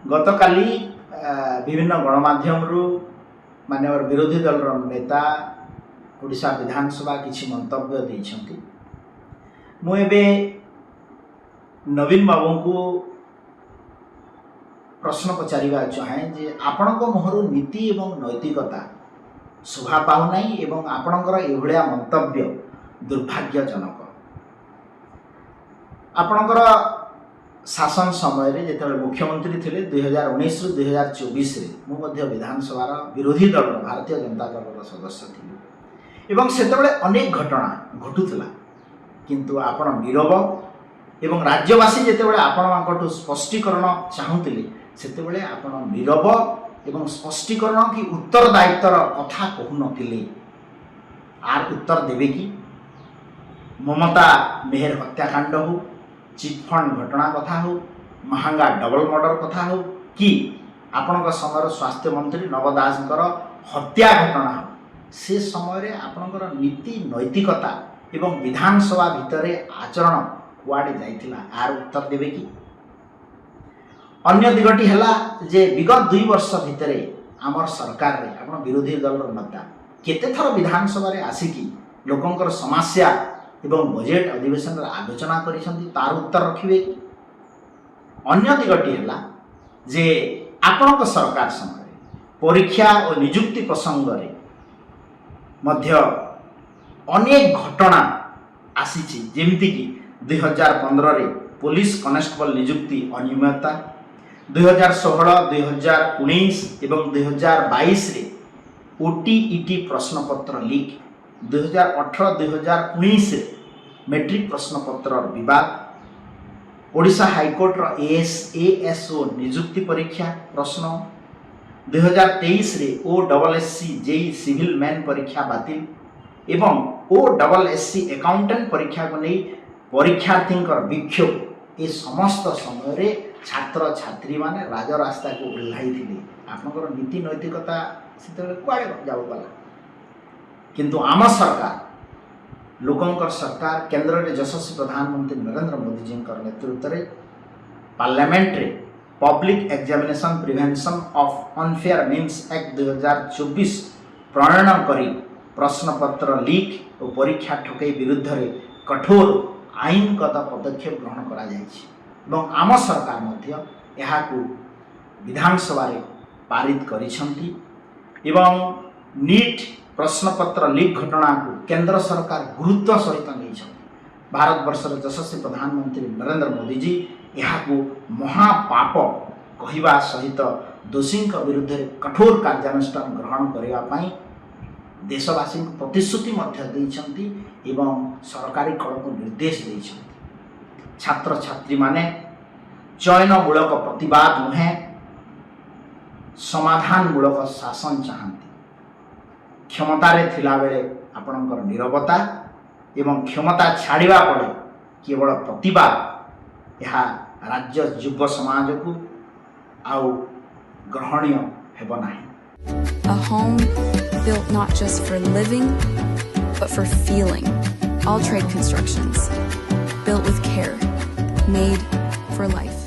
गतकाली विभिन्न गणमाध्यम माननीय विरोधी दल नेता ओडिशा विधानसभा किसी मंतव्य देइछंती। मु एबे नवीन बाबू को प्रश्न पचारिबा चाहे जे आपणक मोहरु नीति एवं नैतिकता शोभा पाउ नाही एवं आपणकर एभलिया मंतव्य दुर्भाग्यजनक। आपणकर शासन समय रे जेतबे मुख्यमंत्री थिले 2019 रु 2024 रे मु मध्य विधानसभा विरोधी दल भारतीय जनता दल सदस्य थिले एवं सेतबे अनेक घटना घटुतला किंतु आपण नीरव एवं राज्यवासी जेतबे आपण स्पष्टीकरण चाहुतिले सेतबे आपण नीरव एवं स्पष्टीकरण की उत्तरदायित्वर कथा कहू नथिले। आर उत्तर देबे कि ममता मेहर हत्याकांड हो, चिटफंड घटना कथा हो, महंगा डबल मर्डर कथा हो कि आपणक समय स्वास्थ्य मंत्री नव दासଙ୍କର हत्या घटना हो, से समय आपणकर नीति नैतिकता एवं विधानसभा भितरे आचरण कुआडे जाइथिला आर उत्तर देबे कि। अन्य दिगटी हला जे विगत 2 वर्ष भितरे आमर सरकार रे आपण विरोधी दल नेता केते थर विधानसभा रे आसिकी लोकंकर समस्या एवं बजेट अधिवेशन आलोचना करिसंती तार उत्तर रखिबे कि। अन्य दिगटी हला जे आपणक सरकार समय परीक्षा और नियुक्ति प्रसंग रे मध्य अनेक घटना आसीछि जेमिति कि 2015 रे पुलिस कनेस्टेबल नियुक्ति अनियमितता, 2016, 2019 एवं 2022 रे ओटीईटी प्रश्नपत्र लीक, 2018-2019 मेट्रिक प्रश्नपत्र विवाद, ओडिशा हाईकोर्ट एएसओ नियुक्ति परीक्षा प्रश्न, 2023 रे ओएससी जेई सिविल मैन परीक्षा बातिल एवं ओएससी अकाउंटेंट परीक्षा को नहीं परीक्षार्थी विक्षोभ ये समस्त समय छात्र छात्री माने राजरास्ता को ओह्लाई थिले। आपनकर नीति नैतिकता से कुआड़े जाऊ गला किंतु आम सरकार लोकंकर सरकार केंद्र रे यशस्वी प्रधानमंत्री नरेंद्र मोदी जी नेतृत्व में पार्लियामेंट रे public examination prevention of unfair means act 2024 प्रणयन करी प्रश्नपत्र लीक और परीक्षा ठकई विरुद्ध रे कठोर आईनगत पदक्षेप ग्रहण करा जायछि एवं आम सरकार मध्य एहाकू विधानसभा रे पारित करिसंती एवं नीट प्रश्नपत्र लीक घटना को केंद्र सरकार गुरुत्व सहित नहीं। भारत वर्ष यशस्वी प्रधानमंत्री नरेंद्र मोदी जी एहाकू महापाप कहवा सहित दोषी विरुद्ध कठोर कार्यानुष्ठान ग्रहण करने देशवासी प्रतिश्रुति देइछंती एवं सरकारी कल को निर्देश देइछंती। छात्र छात्री माने चयनमूलक प्रतिवाद नुहे समाधानमूलक शासन चाहती। क्षमतारे थिला बेले आपणकर नीरवता एवं क्षमता छाड़िबा पड़े केवल प्रतिवाद यह राज्य युव समाज को आउ ग्रहणीय हेब नाही। A home built not just for living but for feeling. All Trade Constructions, built with care, made for life.